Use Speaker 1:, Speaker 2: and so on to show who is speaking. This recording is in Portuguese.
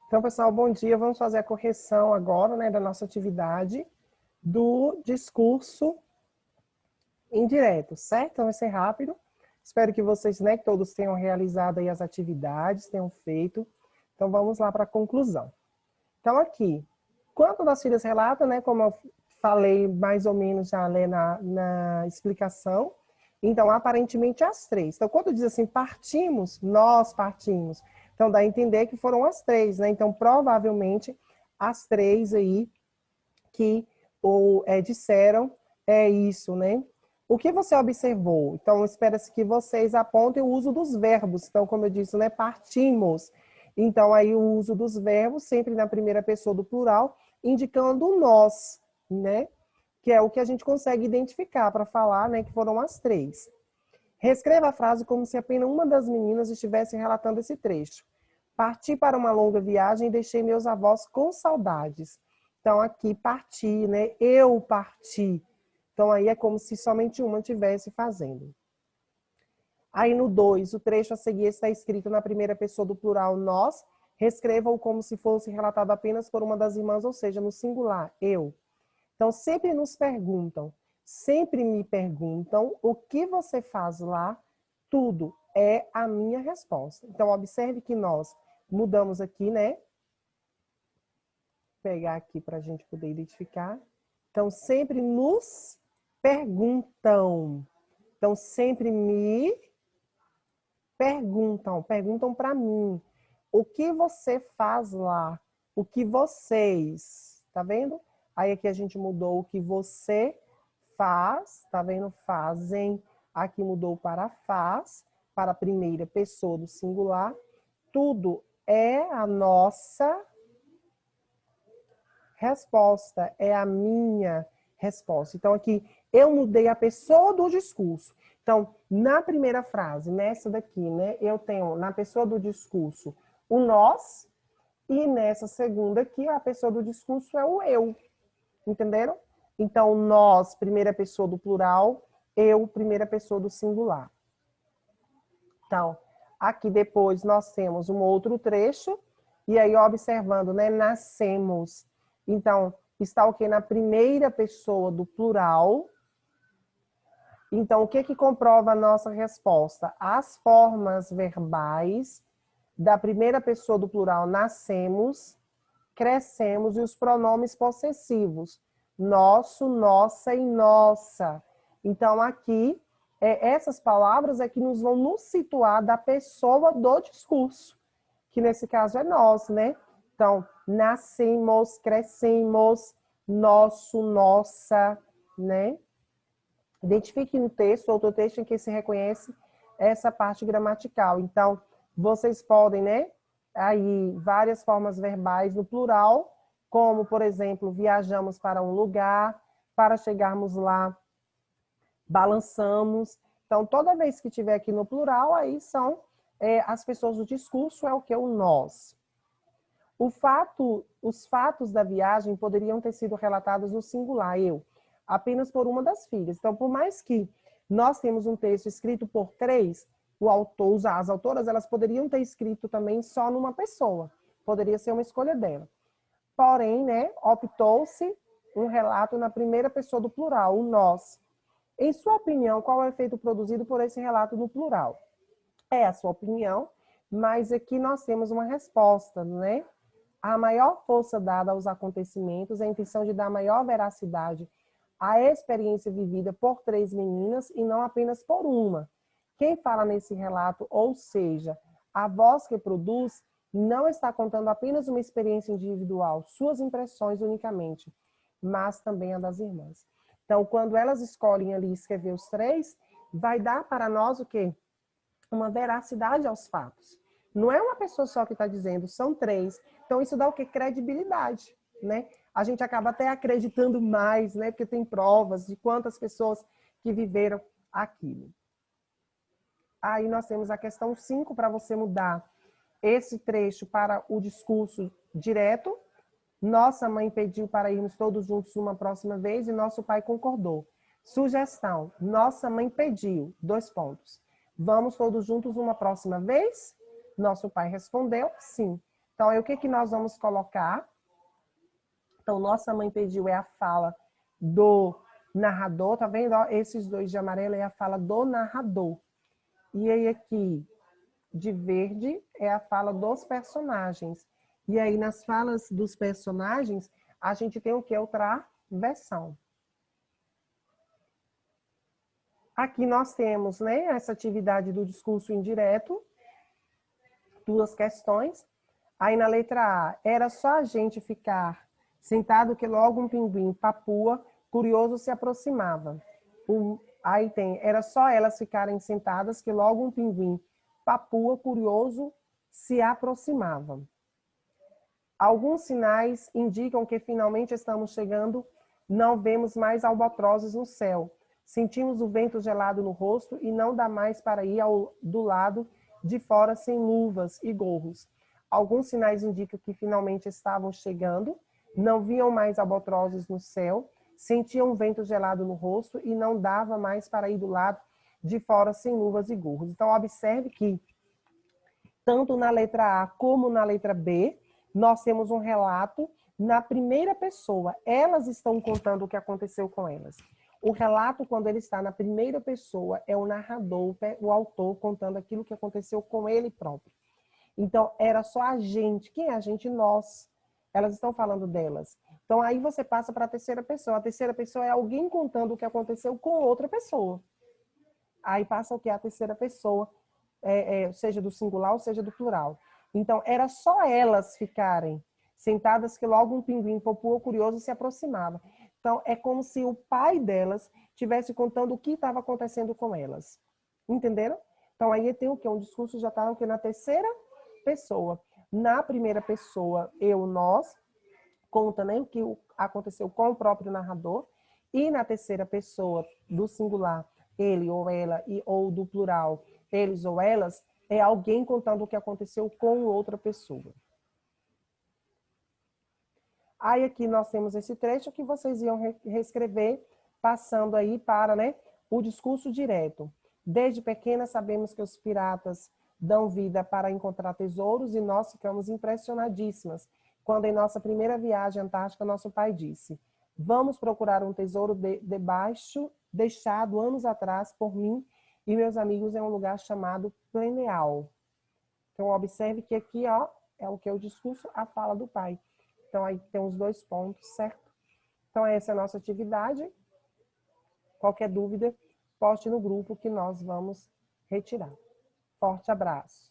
Speaker 1: Então, pessoal, bom dia. Vamos fazer a correção agora, né, da nossa atividade do discurso indireto, certo? Então, vai ser rápido. Espero que vocês, né, todos tenham realizado aí as atividades, tenham feito. Então, vamos lá para a conclusão. Então, aqui, quanto das filhas relata, né, como eu falei mais ou menos já né, na explicação, então, aparentemente, as três. Então, quando diz assim, partimos, nós partimos. Então, dá a entender que foram as três, né? Então, provavelmente, as três aí que disseram é isso, né? O que você observou? Então, espera-se que vocês apontem o uso dos verbos. Então, como eu disse, né? Partimos. Então, aí o uso dos verbos, sempre na primeira pessoa do plural, indicando o nós, né? Que é o que a gente consegue identificar para falar, né? Que foram as três. Reescreva a frase como se apenas uma das meninas estivesse relatando esse trecho. Parti para uma longa viagem e deixei meus avós com saudades. Então, aqui, parti, né? Eu parti. Então, aí é como se somente uma estivesse fazendo. Aí, no 2, o trecho a seguir está escrito na primeira pessoa do plural nós. Reescreva-o como se fosse relatado apenas por uma das irmãs, ou seja, no singular, eu. Então, sempre nos perguntam, sempre me perguntam o que você faz lá, tudo é a minha resposta. Então, observe que nós mudamos aqui, né? Vou pegar aqui para a gente poder identificar. Então, sempre nos perguntam. Então, sempre me perguntam para mim. O que você faz lá? O que vocês, tá vendo? Aí aqui a gente mudou o que você faz, tá vendo? Fazem. Aqui mudou para faz, para a primeira pessoa do singular. Tudo é a nossa resposta, é a minha resposta. Então aqui eu mudei a pessoa do discurso. Então, na primeira frase, nessa daqui, né, eu tenho na pessoa do discurso o nós, e nessa segunda aqui, a pessoa do discurso é o eu. Entenderam? Então, nós, primeira pessoa do plural, eu, primeira pessoa do singular. Então, aqui depois nós temos um outro trecho, e aí observando, né, nascemos. Então, está o que? Na primeira pessoa do plural. Então, o que que comprova a nossa resposta? As formas verbais da primeira pessoa do plural nascemos, crescemos e os pronomes possessivos. Nosso, nossa e nossa. Então, aqui, essas palavras é que nos vão nos situar da pessoa do discurso, que nesse caso é nós, né? Então, nascemos, crescemos, nosso, nossa, né? Identifique no texto, outro texto em que se reconhece essa parte gramatical. Então, vocês podem, né? Aí, várias formas verbais no plural, como, por exemplo, viajamos para um lugar, para chegarmos lá, balançamos. Então, toda vez que tiver aqui no plural, aí são as pessoas do discurso, é o que? O nós. Os fatos da viagem poderiam ter sido relatados no singular, eu, apenas por uma das filhas. Então, por mais que nós temos um texto escrito por três, o autor, as autoras, elas poderiam ter escrito também só numa pessoa. Poderia ser uma escolha dela. Porém, né, optou-se um relato na primeira pessoa do plural, o nós. Em sua opinião, qual é o efeito produzido por esse relato no plural? É a sua opinião, mas aqui nós temos uma resposta, né? A maior força dada aos acontecimentos é a intenção de dar maior veracidade à experiência vivida por três meninas e não apenas por uma. Quem fala nesse relato, ou seja, a voz que produz, não está contando apenas uma experiência individual, suas impressões unicamente, mas também a das irmãs. Então, quando elas escolhem ali escrever os três, vai dar para nós o quê? Uma veracidade aos fatos. Não é uma pessoa só que está dizendo, são três. Então, isso dá o quê? Credibilidade, né? A gente acaba até acreditando mais, né? Porque tem provas de quantas pessoas que viveram aquilo. Aí nós temos a questão 5, para você mudar esse trecho para o discurso direto. Nossa mãe pediu para irmos todos juntos uma próxima vez e nosso pai concordou. Sugestão, nossa mãe pediu, 2 pontos. Vamos todos juntos uma próxima vez? Nosso pai respondeu, sim. Então, aí, o que que nós vamos colocar? Então, nossa mãe pediu é a fala do narrador, tá vendo? Ó, esses dois de amarelo é a fala do narrador. E aí aqui, de verde, é a fala dos personagens. E aí, nas falas dos personagens, a gente tem o que? Outra versão. Aqui nós temos, né, essa atividade do discurso indireto, duas questões. Aí na letra A, era só a gente ficar sentado que logo um pinguim papua, curioso, se aproximava. Aí tem, era só elas ficarem sentadas que logo um pinguim papua, curioso, se aproximava. Alguns sinais indicam que finalmente estamos chegando, não vemos mais albatrozes no céu. Sentimos o vento gelado no rosto e não dá mais para ir do lado de fora sem luvas e gorros. Alguns sinais indicam que finalmente estavam chegando, não viam mais albatrozes no céu, sentiam um vento gelado no rosto e não dava mais para ir do lado de fora sem luvas e gorros. Então, observe que, tanto na letra A como na letra B, nós temos um relato na primeira pessoa. Elas estão contando o que aconteceu com elas. O relato, quando ele está na primeira pessoa, é o narrador, o autor, contando aquilo que aconteceu com ele próprio. Então, era só a gente. Quem é a gente? Nós. Elas estão falando delas. Então, aí você passa para a terceira pessoa. A terceira pessoa é alguém contando o que aconteceu com outra pessoa. Aí passa o que? A terceira pessoa, seja do singular ou seja do plural. Então, era só elas ficarem sentadas que logo um pinguim popular curioso se aproximava. Então, é como se o pai delas estivesse contando o que estava acontecendo com elas. Entenderam? Então, aí tem o quê? Um discurso já está na terceira pessoa. Na primeira pessoa, eu, nós, conta, né, o que aconteceu com o próprio narrador. E na terceira pessoa, do singular, ele ou ela, ou do plural, eles ou elas, é alguém contando o que aconteceu com outra pessoa. Aí aqui nós temos esse trecho que vocês iam reescrever, passando aí para, né, o discurso direto. Desde pequena sabemos que os piratas dão vida para encontrar tesouros e nós ficamos impressionadíssimas quando em nossa primeira viagem à Antártica nosso pai disse: vamos procurar um tesouro debaixo, deixado anos atrás por mim e meus amigos em um lugar chamado Pleneal. Então observe que aqui, ó, é o que é o discurso, a fala do pai. Então, aí tem os dois pontos, certo? Então, essa é a nossa atividade. Qualquer dúvida, poste no grupo que nós vamos retirar. Forte abraço.